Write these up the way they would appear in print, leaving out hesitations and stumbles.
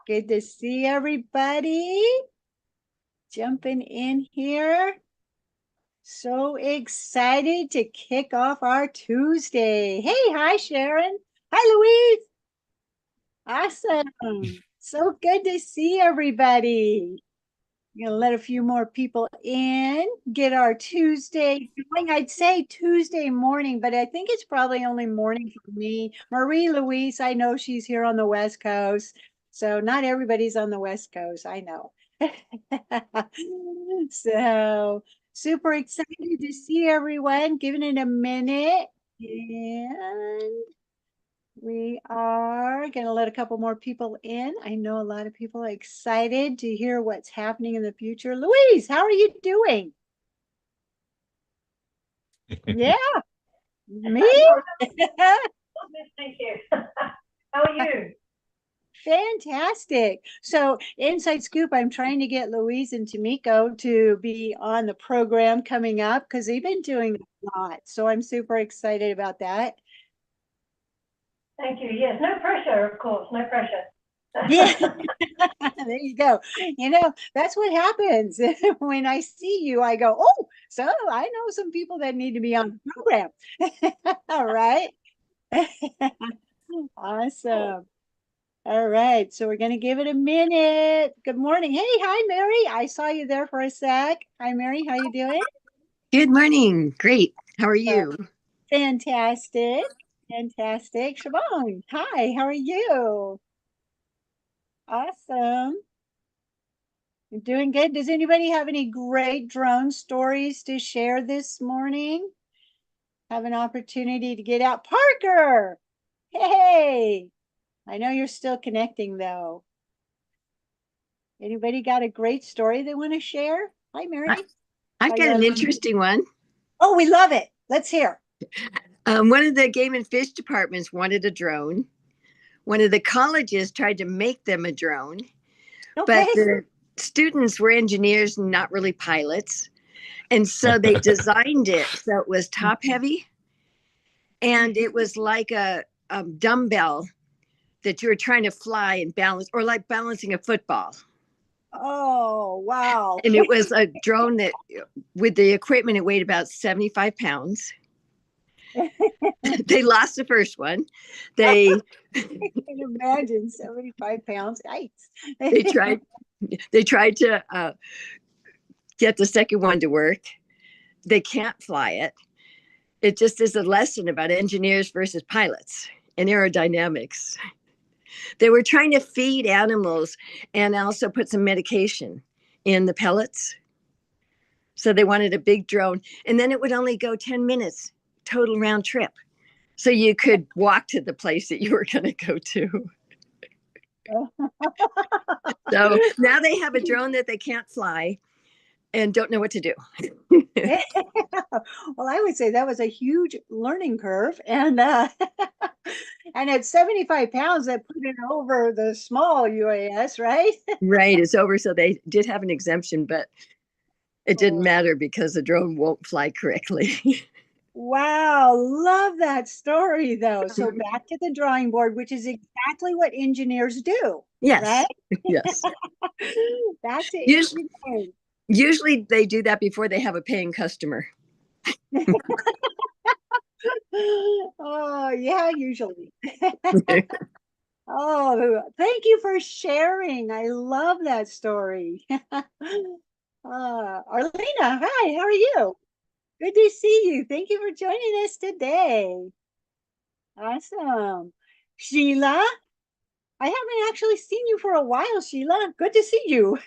Good to see everybody. Jumping in here. So excited to kick off our Tuesday. Hey, hi, Sharon. Hi, Louise. Awesome. So good to see everybody. I'm gonna let a few more people in, get our Tuesday going. I'd say Tuesday morning, but I think it's probably only morning for me. Marie Louise, I know she's here on the West Coast. So not everybody's on the West Coast, I know. So super excited to see everyone. Giving it a minute. And we are going to let a couple more people in. I know a lot of people are excited to hear what's happening in the future. Louise, how are you doing? Yeah, me? Thank you. How are you? Fantastic. So, inside scoop, I'm trying to get Louise and Tamiko to be on the program coming up because they've been doing a lot. So, I'm super excited about that. Thank you. Yes, no pressure, of course, no pressure. Yeah, there you go. You know, that's what happens when I see you. I go, oh, so I know some people that need to be on the program. All right. Awesome. All right. So we're going to give it a minute. Good morning. Hey, hi, Mary. I saw you there for a sec. Hi, Mary. How you doing? Good morning. Great. How are Uh, you? Fantastic. Fantastic. Siobhan, hi. How are you? Awesome. You're doing good. Does anybody have any great drone stories to share this morning? Have an opportunity to get out. Parker! Hey! I know you're still connecting though. Anybody got a great story they want to share? Hi, Mary. I've got an interesting one. Oh, we love it. Let's hear. One of the game and fish departments wanted a drone. One of the colleges tried to make them a drone, but the students were engineers and not really pilots. And so they designed it so it was top heavy. And it was like a dumbbell that you were trying to fly and balance, or like balancing a football. Oh, wow. And it was a drone that, with the equipment, it weighed about 75 pounds. They lost the first one. I can imagine 75 pounds. Yikes. they tried to get the second one to work. They can't fly it. It just is a lesson about engineers versus pilots and aerodynamics. They were trying to feed animals and also put some medication in the pellets. So they wanted a big drone, and then it would only go 10 minutes total round trip. So you could walk to the place that you were going to go to. So now they have a drone that they can't fly and don't know what to do. Well, I would say that was a huge learning curve. And and at 75 pounds, that put it over the small UAS, right? Right. It's over. So they did have an exemption, but it didn't matter because the drone won't fly correctly. Wow, love that story though. So back to the drawing board, which is exactly what engineers do. Yes. Right? Yes. Back to engineering. Usually they do that before they have a paying customer. Oh, yeah, usually. Oh, thank you for sharing. I love that story. Arlena, hi, how are you? Good to see you. Thank you for joining us today. Awesome. Sheila, I haven't actually seen you for a while, Sheila. Good to see you.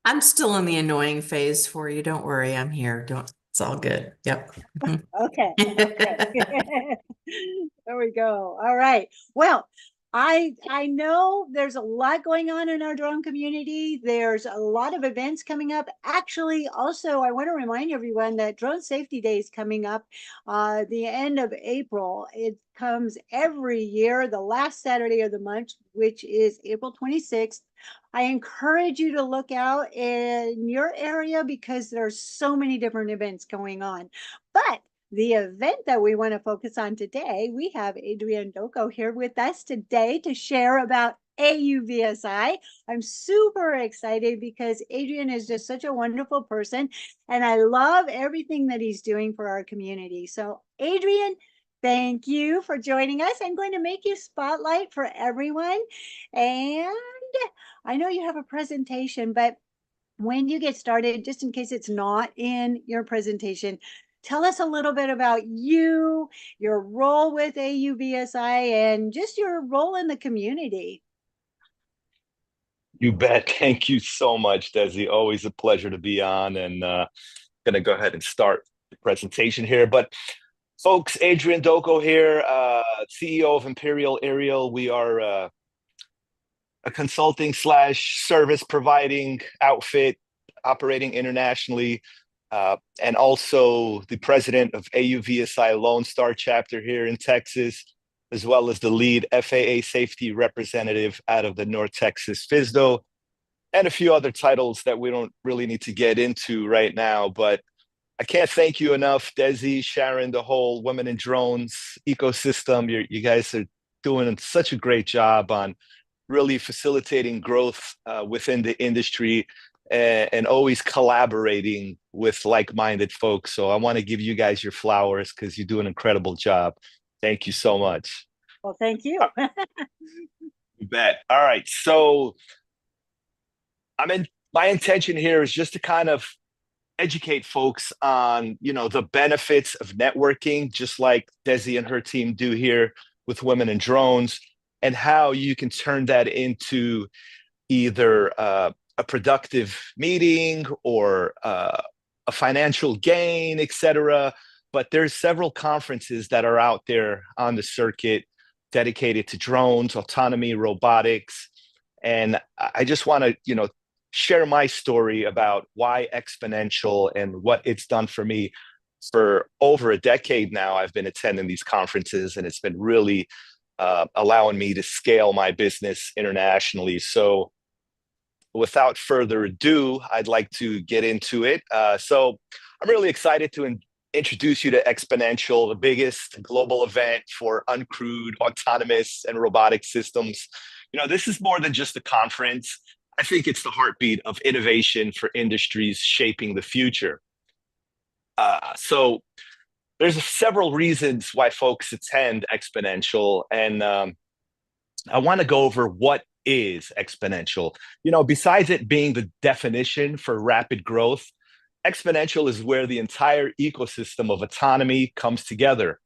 I'm still in the annoying phase for you. Don't worry, I'm here. It's all good. Yep. Okay. There we go. All right. Well, I know there's a lot going on in our drone community. There's a lot of events coming up. Actually, also, I want to remind everyone that Drone Safety Day is coming up the end of April. It comes every year, the last Saturday of the month, which is April 26th. I encourage you to look out in your area because there's so many different events going on. But the event that we want to focus on today, we have Adrian Doko here with us today to share about AUVSI. I'm super excited because Adrian is just such a wonderful person, and I love everything that he's doing for our community. So, Adrian, thank you for joining us. I'm going to make you spotlight for everyone. And I know you have a presentation, but when you get started, just in case it's not in your presentation, tell us a little bit about you, your role with AUVSI, and just your role in the community. You bet. Thank you so much, Desi. Always a pleasure to be on, and going to go ahead and start the presentation here. But folks, Adrian Doko here, CEO of Imperial Aerial. We are a consulting slash service providing outfit operating internationally, and also the president of AUVSI Lone Star chapter here in Texas, as well as the lead FAA safety representative out of the North Texas FSDO, and a few other titles that we don't really need to get into right now. But I can't thank you enough, Desi, Sharon, the whole Women in Drones ecosystem. You guys are doing such a great job on really facilitating growth within the industry, and always collaborating with like-minded folks. So I want to give you guys your flowers because you do an incredible job. Thank you so much. Well, thank you. You bet. All right. So my intention here is just to kind of educate folks on, the benefits of networking, just like Desi and her team do here with Women in Drones, and how you can turn that into either a productive meeting or a financial gain, etc. But there's several conferences that are out there on the circuit dedicated to drones, autonomy, robotics. And I just want to, share my story about why Xponential and what it's done for me. For over a decade now, I've been attending these conferences, and it's been really allowing me to scale my business internationally. So without further ado, I'd like to get into it. So I'm really excited to introduce you to Xponential, the biggest global event for uncrewed, autonomous, and robotic systems. This is more than just a conference. I think it's the heartbeat of innovation for industries shaping the future. So there's several reasons why folks attend Xponential, and I want to go over what is Xponential. Besides it being the definition for rapid growth, Xponential is where the entire ecosystem of autonomy comes together,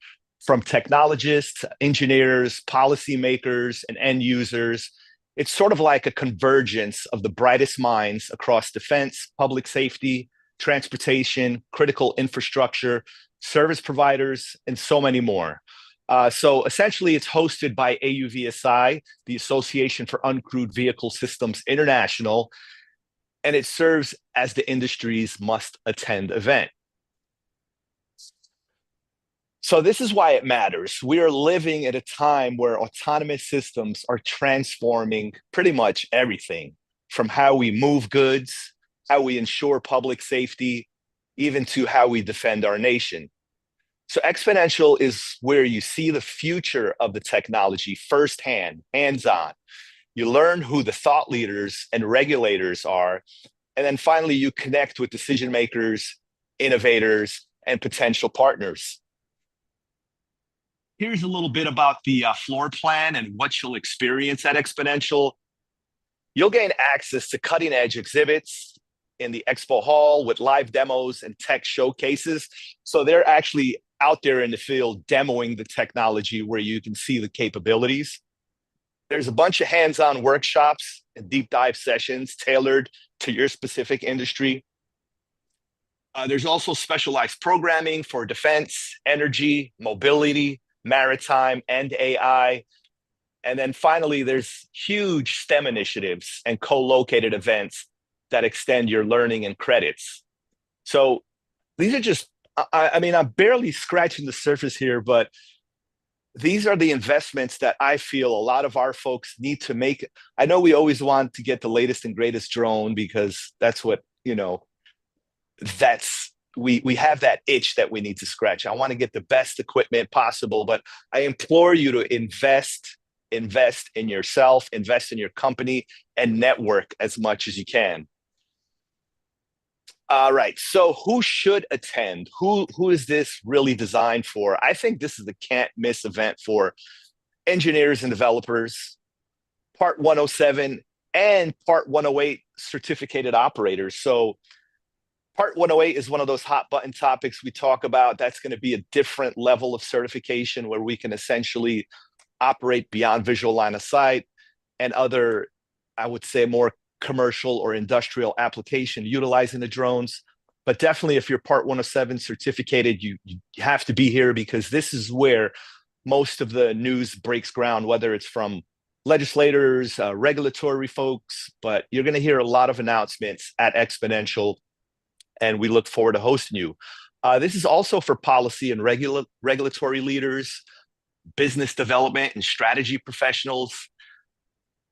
from technologists, engineers, policymakers, and end users. It's sort of like a convergence of the brightest minds across defense, public safety, transportation, critical infrastructure, service providers, and so many more. So essentially, it's hosted by AUVSI, the Association for Uncrewed Vehicle Systems International, and it serves as the industry's must-attend event. So this is why it matters. We are living at a time where autonomous systems are transforming pretty much everything, from how we move goods, how we ensure public safety, even to how we defend our nation. So Xponential is where you see the future of the technology firsthand, hands-on. You learn who the thought leaders and regulators are, and then finally you connect with decision makers, innovators, and potential partners. Here's a little bit about the floor plan and what you'll experience at Xponential. You'll gain access to cutting-edge exhibits in the expo hall with live demos and tech showcases. So they're actually out there in the field demoing the technology where you can see the capabilities. There's a bunch of hands-on workshops and deep dive sessions tailored to your specific industry. There's also specialized programming for defense, energy, mobility, maritime, and AI. And then finally, there's huge STEM initiatives and co-located events that extend your learning and credits. So these are just, I'm barely scratching the surface here, but these are the investments that I feel a lot of our folks need to make. I know we always want to get the latest and greatest drone because that's what, we have that itch that we need to scratch. I want to get the best equipment possible, but I implore you to invest invest in yourself, invest in your company, and network as much as you can. All right. So who should attend? Who is this really designed for? I think this is the can't miss event for engineers and developers, Part 107 and Part 108 certificated operators. So Part 108 is one of those hot button topics we talk about. That's going to be a different level of certification where we can essentially operate beyond visual line of sight and other, I would say, more commercial or industrial application utilizing the drones. But definitely if you're Part 107 certificated, you have to be here because this is where most of the news breaks ground, whether it's from legislators, regulatory folks, but you're going to hear a lot of announcements at Xponential, and we look forward to hosting you. This is also for policy and regulatory leaders, business development and strategy professionals.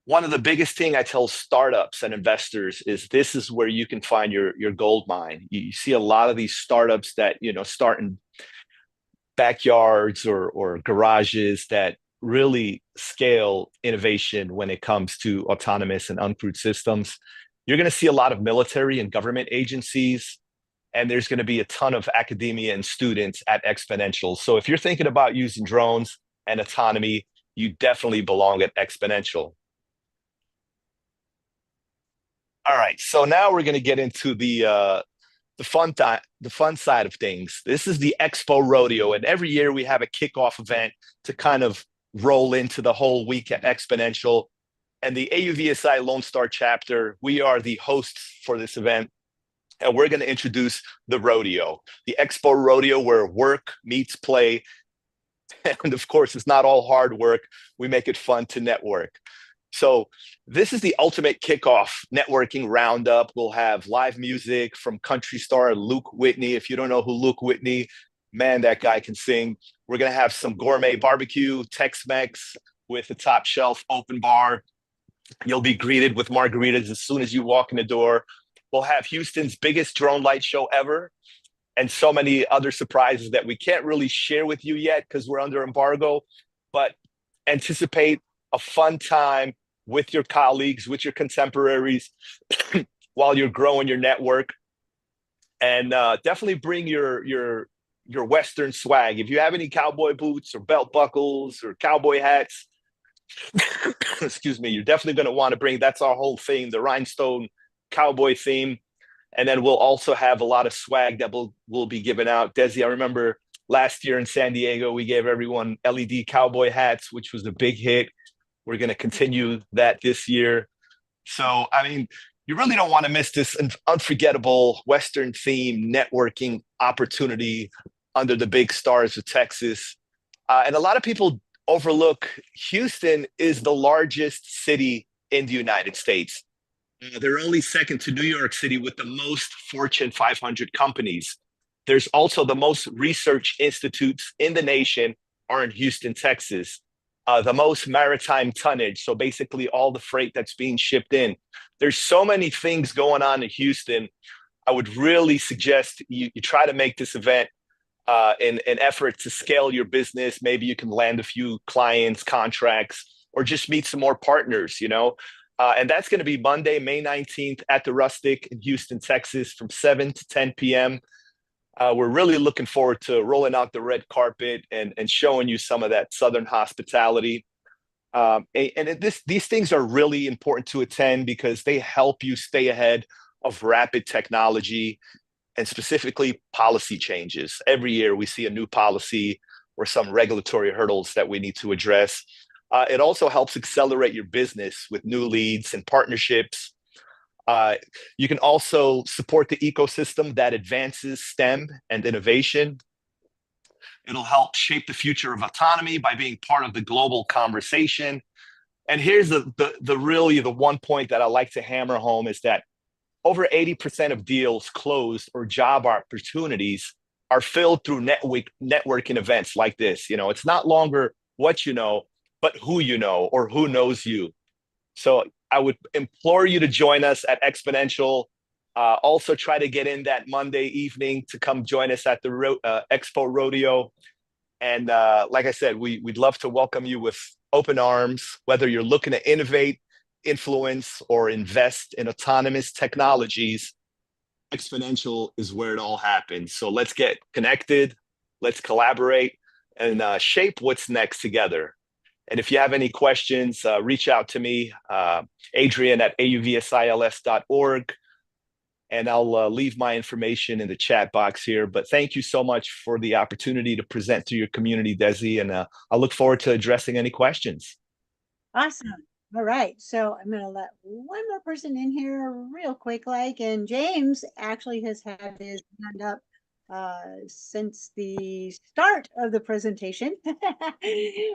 One of the biggest thing I tell startups and investors is this is where you can find your gold mine. You see a lot of these startups that, you know, start in backyards or garages that really scale innovation when it comes to autonomous and uncrewed systems. You're going to see a lot of military and government agencies, and there's going to be a ton of academia and students at Xponential. So if you're thinking about using drones and autonomy, you definitely belong at Xponential. All right, so now we're going to get into the fun side of things. This is the Expo Rodeo, and every year we have a kickoff event to kind of roll into the whole week at Xponential. And the AUVSI Lone Star chapter, we are the hosts for this event, and we're going to introduce the Rodeo, the Expo Rodeo, where work meets play. And of course, it's not all hard work. We make it fun to network. So this is the ultimate kickoff networking roundup. We'll have live music from country star Luke Whitney. If you don't know who Luke Whitney, man, that guy can sing. We're going to have some gourmet barbecue, Tex-Mex with a top shelf open bar. You'll be greeted with margaritas as soon as you walk in the door. We'll have Houston's biggest drone light show ever and so many other surprises that we can't really share with you yet because we're under embargo, but anticipate a fun time with your colleagues, with your contemporaries while you're growing your network. And definitely bring your Western swag. If you have any cowboy boots or belt buckles or cowboy hats, excuse me, you're definitely going to want to bring, that's our whole theme, the rhinestone cowboy theme. And then we'll also have a lot of swag that we'll be giving out. Desi, I remember last year in San Diego, we gave everyone LED cowboy hats, which was a big hit. We're going to continue that this year. So, I mean, you really don't want to miss this unforgettable Western theme networking opportunity under the big stars of Texas. And a lot of people overlook Houston is the largest city in the United States. They're only second to New York City with the most Fortune 500 companies. There's also the most research institutes in the nation are in Houston, Texas. The most maritime tonnage, so basically all the freight that's being shipped in. There's so many things going on in Houston. I would really suggest you try to make this event in an effort to scale your business. Maybe you can land a few clients, contracts, or just meet some more partners, you know? And that's going to be Monday, May 19th at the Rustic in Houston, Texas from 7 to 10 p.m. We're really looking forward to rolling out the red carpet and showing you some of that Southern hospitality. These things are really important to attend because they help you stay ahead of rapid technology and specifically policy changes. Every year we see a new policy or some regulatory hurdles that we need to address. It also helps accelerate your business with new leads and partnerships. You can also support the ecosystem that advances STEM and innovation. It'll help shape the future of autonomy by being part of the global conversation. And here's the one point that I like to hammer home is that over 80% of deals closed or job opportunities are filled through networking events like this. You know, it's not longer what you know, but who you know or who knows you. So I would implore you to join us at Xponential. Also try to get in that Monday evening to come join us at the Expo Rodeo. And like I said, we'd love to welcome you with open arms, whether you're looking to innovate, influence, or invest in autonomous technologies. Xponential is where it all happens. So let's get connected, let's collaborate, and shape what's next together. And if you have any questions, reach out to me, Adrian at AUVSILS.org, and I'll leave my information in the chat box here. But thank you so much for the opportunity to present to your community, Desi, and I look forward to addressing any questions. Awesome. All right. So I'm going to let one more person in here real quick, and James actually has had his hand up since the start of the presentation.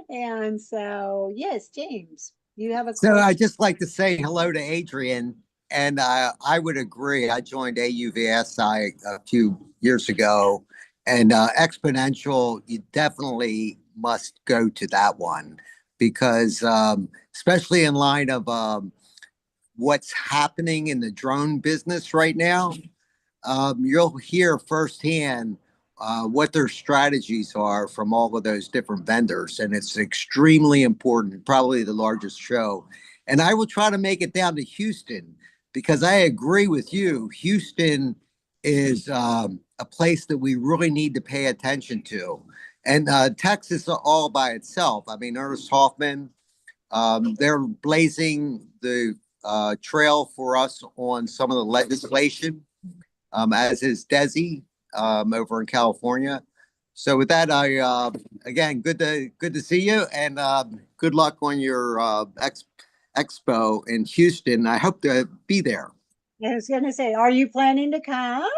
And so, yes, James, you have a So question? I'd just like to say hello to Adrian, and I would agree. I joined AUVSI a few years ago, and Xponential, you definitely must go to that one because, especially in light of what's happening in the drone business right now, you'll hear firsthand what their strategies are from all of those different vendors. And it's extremely important, probably the largest show. And I will try to make it down to Houston because I agree with you. Houston is a place that we really need to pay attention to. And Texas all by itself. I mean, Ernest Hoffman, they're blazing the trail for us on some of the legislation, as is Desi over in California. So with that, I again, good to see you, and good luck on your expo in Houston. I hope to be there. I was going to say, are you planning to come?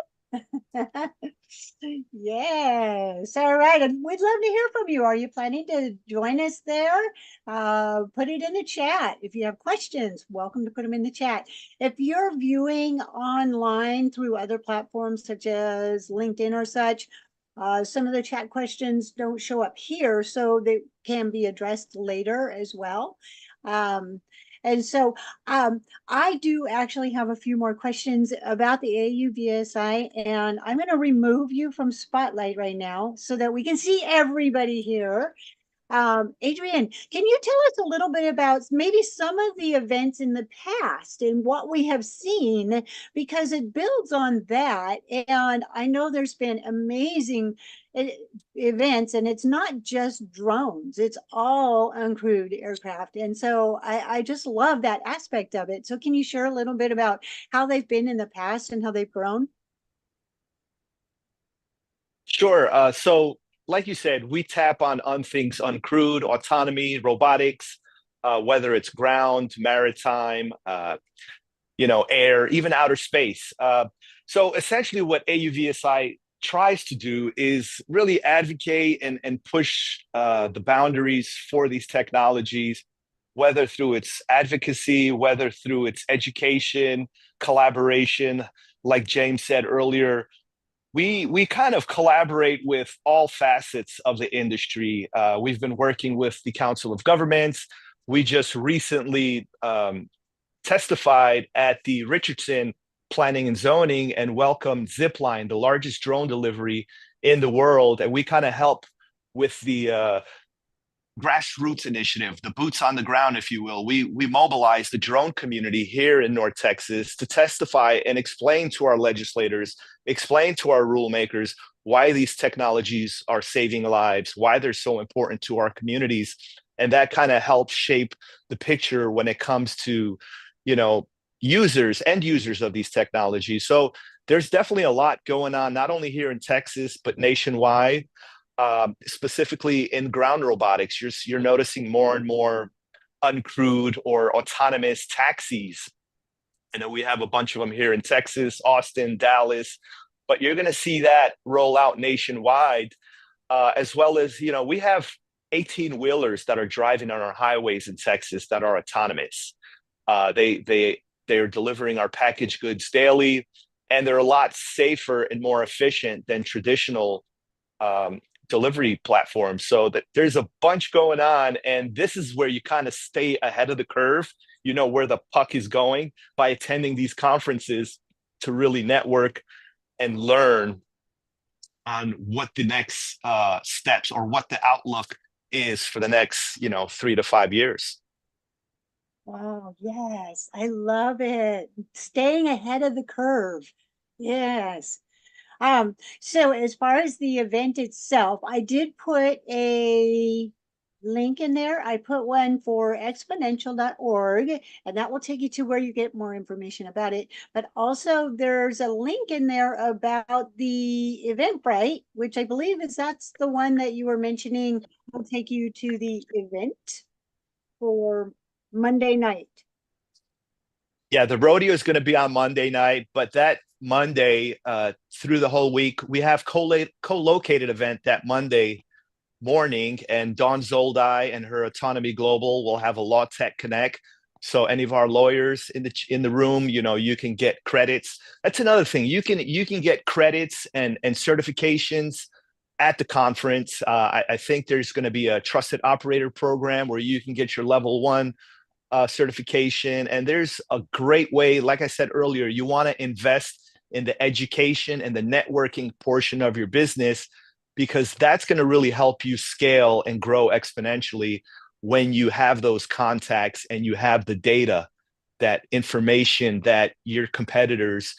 Yes. All right. And we'd love to hear from you. Are you planning to join us there? Put it in the chat. If you have questions, welcome to put them in the chat. If you're viewing online through other platforms such as LinkedIn or such, some of the chat questions don't show up here, so they can be addressed later as well. And so I do actually have a few more questions about the AUVSI, and I'm going to remove you from Spotlight right now so that we can see everybody here. Adrian, can you tell us a little bit about maybe some of the events in the past and what we have seen, because it builds on that. And I know there's been amazing events, and it's not just drones, it's all uncrewed aircraft. And so I just love that aspect of it. So can you share a little bit about how they've been in the past and how they've grown? Sure. So like you said, we tap on things uncrewed, autonomy, robotics, whether it's ground, maritime, air, even outer space. So essentially what AUVSI tries to do is really advocate and push the boundaries for these technologies, whether through its advocacy, whether through its education, collaboration. Like James said earlier, we kind of collaborate with all facets of the industry. We've been working with the Council of Governments. We just recently testified at the Richardson Planning and Zoning and welcomed Zipline, the largest drone delivery in the world. And we kind of help with the grassroots initiative, the boots on the ground, if you will. We mobilize the drone community here in North Texas to testify and explain to our legislators, explain to our rule makers why these technologies are saving lives, why they're so important to our communities. And that kind of helps shape the picture when it comes to, end users of these technologies. So there's definitely a lot going on, not only here in Texas, but nationwide. Specifically in ground robotics, you're noticing more and more uncrewed or autonomous taxis. I know we have a bunch of them here in Texas, Austin, Dallas, but you're going to see that roll out nationwide, as well as, we have 18-wheelers that are driving on our highways in Texas that are autonomous. They're delivering our packaged goods daily, and they're a lot safer and more efficient than traditional delivery platforms. So that there's a bunch going on, and this is where you kind of stay ahead of the curve, where the puck is going, by attending these conferences to really network and learn on what the next steps or what the outlook is for the next, 3 to 5 years. Oh, yes, I love it. Staying ahead of the curve. Yes. So as far as the event itself, I did put a link in there. I put one for exponential.org, and that will take you to where you get more information about it. But also there's a link in there about the Eventbrite, which I believe that's the one that you were mentioning will take you to the event for Monday night. Yeah, the rodeo is going to be on Monday night, but that Monday through the whole week, we have co-located event that Monday morning, and Dawn Zoldi and her Autonomy Global will have a Law Tech Connect. So any of our lawyers in the room, you can get credits. That's another thing. You can get credits and certifications at the conference. I think there's going to be a trusted operator program where you can get your level 1 certification. And there's a great way, like I said earlier, you want to invest in the education and the networking portion of your business, because that's going to really help you scale and grow exponentially when you have those contacts and you have the data, that information that your competitors,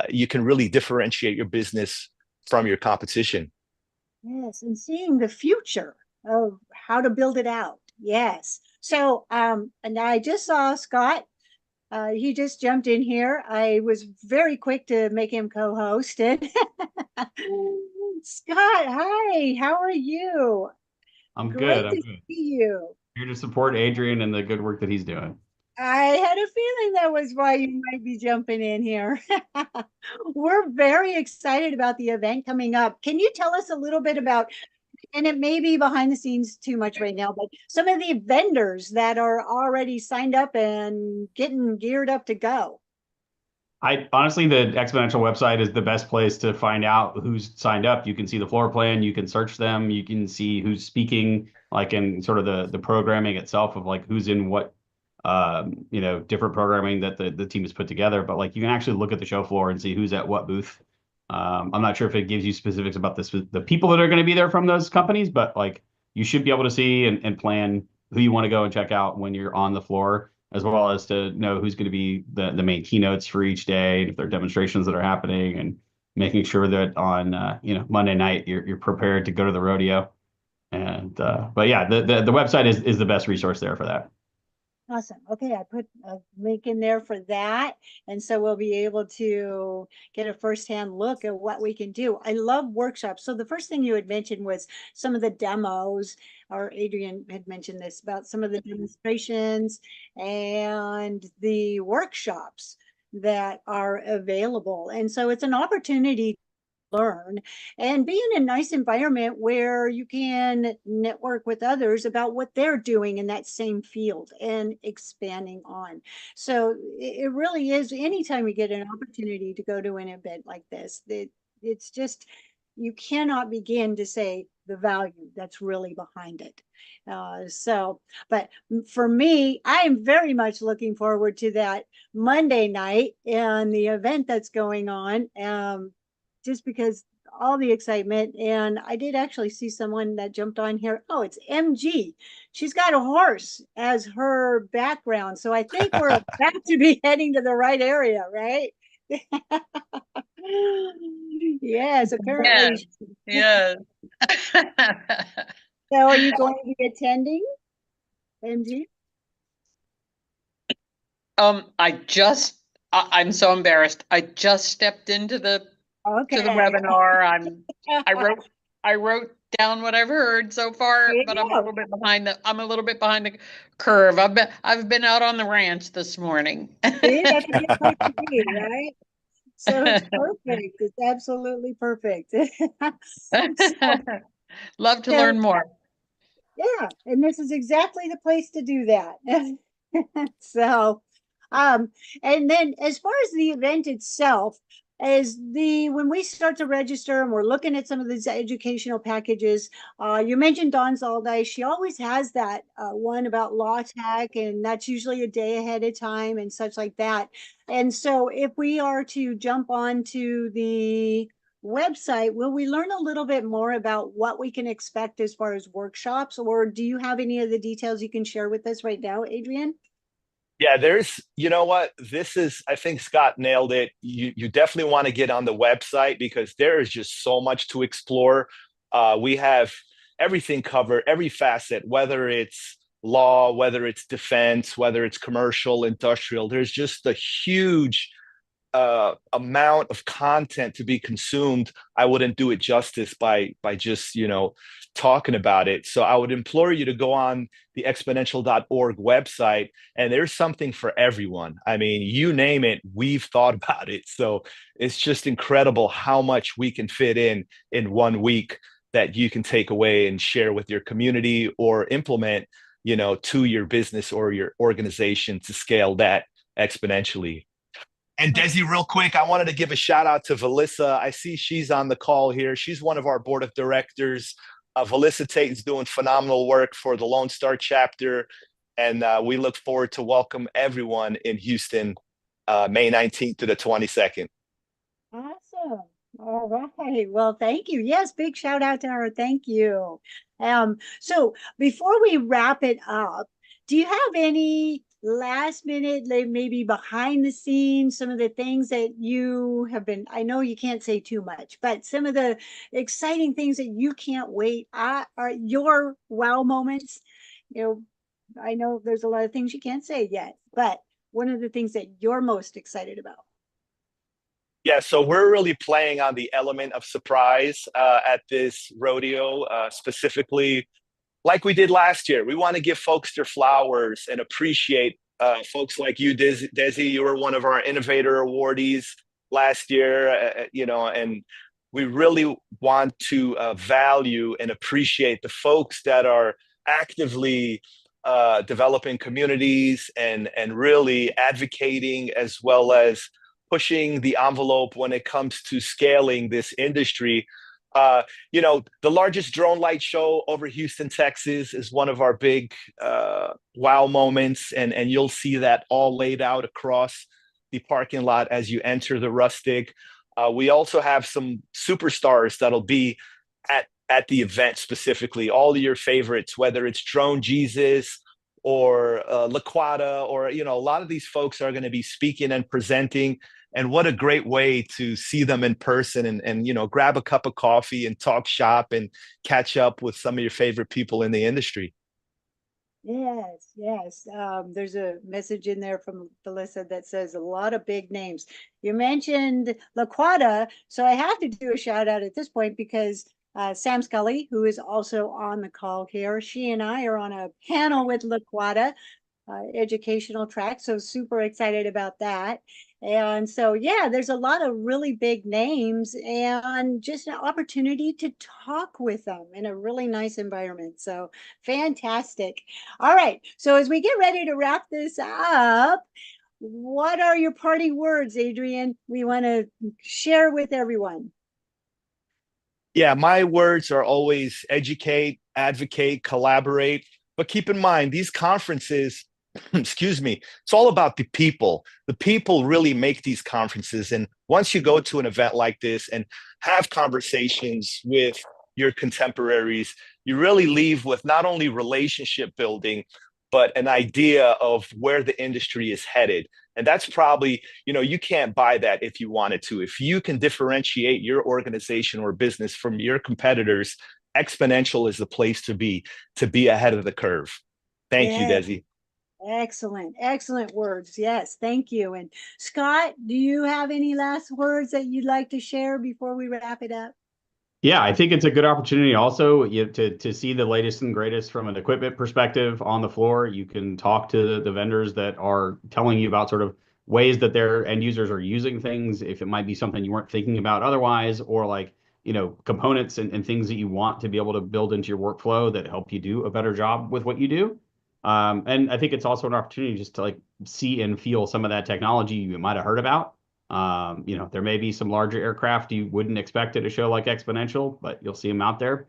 you can really differentiate your business from your competition. Yes, and seeing the future of how to build it out. Yes. So, and I just saw Scott. He just jumped in here. I was very quick to make him co-host. And Scott, hi, how are you? I'm Great good. I'm to good. see you. Here to support Adrian and the good work that he's doing. I had a feeling that was why you might be jumping in here. We're very excited about the event coming up. Can you tell us a little bit about, and it may be behind the scenes too much right now, but some of the vendors that are already signed up and getting geared up to go? I honestly, the Xponential website is the best place to find out who's signed up. You can see the floor plan, you can search them, you can see who's speaking, like in sort of the programming itself of like who's in what different programming that the team has put together. But like you can actually look at the show floor and see who's at what booth. I'm not sure if it gives you specifics about the people that are going to be there from those companies, but like you should be able to see and plan who you want to go and check out when you're on the floor, as well as to know who's going to be the main keynotes for each day, and if there are demonstrations that are happening, and making sure that on Monday night you're prepared to go to the rodeo. And but yeah, the website is the best resource there for that. Awesome. Okay, I put a link in there for that. And so we'll be able to get a firsthand look at what we can do. I love workshops. So the first thing you had mentioned was some of the demos, or Adrian had mentioned this about some of the demonstrations and the workshops that are available. And so it's an opportunity learn and be in a nice environment where you can network with others about what they're doing in that same field and expanding on. So it really is, anytime we get an opportunity to go to an event like this, it's just, you cannot begin to say the value that's really behind it. But for me, I am very much looking forward to that Monday night and the event that's going on. Just because all the excitement. And I did actually see someone that jumped on here. Oh, it's MG. She's got a horse as her background. So I think we're about to be heading to the right area, right? Yes, apparently. Yes. So are you going to be attending, MG? I'm so embarrassed. I just stepped into the Okay. webinar. I wrote down what I've heard so far, but I'm a little bit behind the curve. I've been out on the ranch this morning. See, that's a good place to be, right? So it's perfect. It's absolutely perfect. Love to learn more. Yeah, and this is exactly the place to do that. So, and then as far as the event itself, when we start to register and we're looking at some of these educational packages, you mentioned Dawn Zoldi. She always has that one about law tech, and that's usually a day ahead of time and such like that. And so if we are to jump on to the website, will we learn a little bit more about what we can expect as far as workshops, or do you have any of the details you can share with us right now, Adrian? Yeah, you know what? I think Scott nailed it. You definitely want to get on the website because there is just so much to explore. We have everything covered, every facet, whether it's law, whether it's defense, whether it's commercial, industrial. There's just a huge amount of content to be consumed. I wouldn't do it justice by just talking about it. So I would implore you to go on the exponential.org website, and there's something for everyone. I mean, you name it, we've thought about it. So it's just incredible how much we can fit in 1 week that you can take away and share with your community or implement to your business or your organization to scale that exponentially. And Desi, real quick, I wanted to give a shout out to Valissa. I see she's on the call here. She's one of our board of directors. Valissa Tate's doing phenomenal work for the Lone Star chapter. And we look forward to welcome everyone in Houston, May 19th to the 22nd. Awesome. All right. Well, thank you. Yes, big shout out to her. Thank you. So before we wrap it up, do you have any last minute, like maybe behind the scenes, some of the things that you have been, I know you can't say too much, but some of the exciting things that you can't wait are your wow moments? I know there's a lot of things you can't say yet, but one of the things that you're most excited about? Yeah, so we're really playing on the element of surprise at this rodeo, specifically like we did last year. We want to give folks their flowers and appreciate folks like you, Desi. You were one of our innovator awardees last year, and we really want to value and appreciate the folks that are actively developing communities and really advocating as well as pushing the envelope when it comes to scaling this industry. The largest drone light show over Houston, Texas is one of our big wow moments. And you'll see that all laid out across the parking lot as you enter the Rustic. We also have some superstars that'll be at the event specifically, all of your favorites, whether it's Drone Jesus or Laquata, or, a lot of these folks are going to be speaking and presenting. And what a great way to see them in person and grab a cup of coffee and talk shop and catch up with some of your favorite people in the industry. Yes. There's a message in there from Felissa that says a lot of big names. You mentioned Laquata, so I have to do a shout out at this point because Sam Scully, who is also on the call here, she and I are on a panel with Laquata, educational track. So super excited about that. And so, yeah, there's a lot of really big names and just an opportunity to talk with them in a really nice environment. So fantastic. All right. So as we get ready to wrap this up, what are your parting words, Adrian, we want to share with everyone? Yeah, my words are always educate, advocate, collaborate. But keep in mind, these conferences, excuse me, it's all about the people. The people really make these conferences. And once you go to an event like this and have conversations with your contemporaries, you really leave with not only relationship building, but an idea of where the industry is headed. And that's probably, you can't buy that if you wanted to. If you can differentiate your organization or business from your competitors, Xponential is the place to be ahead of the curve. Thank you, Desi. Excellent words. Yes, thank you. And Scott, do you have any last words that you'd like to share before we wrap it up? Yeah, I think it's a good opportunity also to see the latest and greatest from an equipment perspective on the floor. You can talk to the vendors that are telling you about sort of ways that their end users are using things, if it might be something you weren't thinking about otherwise, or like, components and things that you want to be able to build into your workflow that help you do a better job with what you do. And I think it's also an opportunity just to like see and feel some of that technology you might have heard about. There may be some larger aircraft you wouldn't expect at a show like Xponential, but you'll see them out there.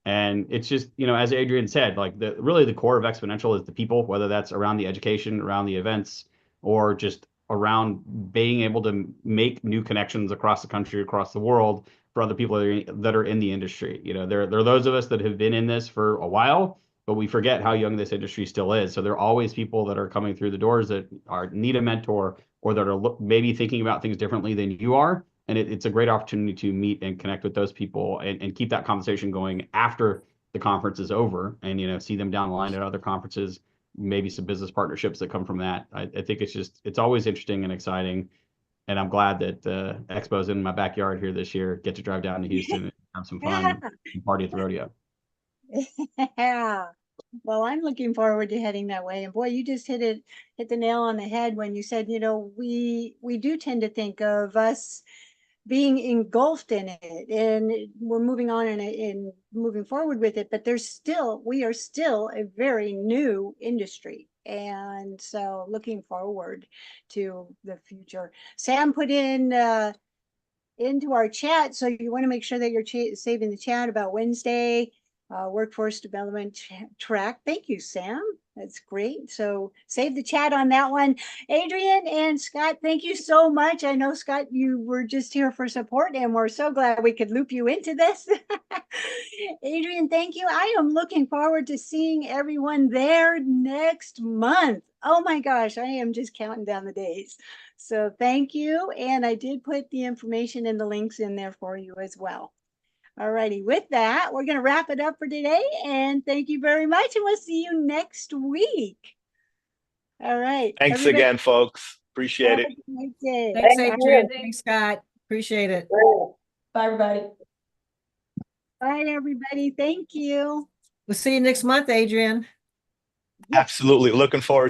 And it's just, as Adrian said, like really the core of Xponential is the people, whether that's around the education, around the events, or just around being able to make new connections across the country, across the world for other people that are in the industry. You know, there are those of us that have been in this for a while, but we forget how young this industry still is. So there are always people that are coming through the doors that need a mentor, or that are maybe thinking about things differently than you are. And it's a great opportunity to meet and connect with those people, and keep that conversation going after the conference is over, and, you know, see them down the line at other conferences, maybe some business partnerships that come from that. I think it's always interesting and exciting. And I'm glad that Expo's in my backyard here this year. Get to drive down to Houston and have some fun and party at the rodeo. Yeah. Well, I'm looking forward to heading that way. And boy, you just hit the nail on the head when you said, you know, we do tend to think of us being engulfed in it, and we're moving on and moving forward with it, but we are still a very new industry. And so looking forward to the future. Sam put in into our chat, so you want to make sure that you're saving the chat about Wednesday workforce development track. Thank you, Sam. That's great. So save the chat on that one. Adrian and Scott, thank you so much. I know, Scott, you were just here for support, and we're so glad we could loop you into this. Adrian, thank you. I am looking forward to seeing everyone there next month. Oh my gosh, I am just counting down the days. So thank you. And I did put the information and the links in there for you as well. All righty. With that, we're going to wrap it up for today. And thank you very much. And we'll see you next week. All right. Thanks again, folks. Appreciate it. Thanks, Adrian. Thanks, Scott. Appreciate it. Bye, everybody. Bye, everybody. Thank you. We'll see you next month, Adrian. Absolutely. Looking forward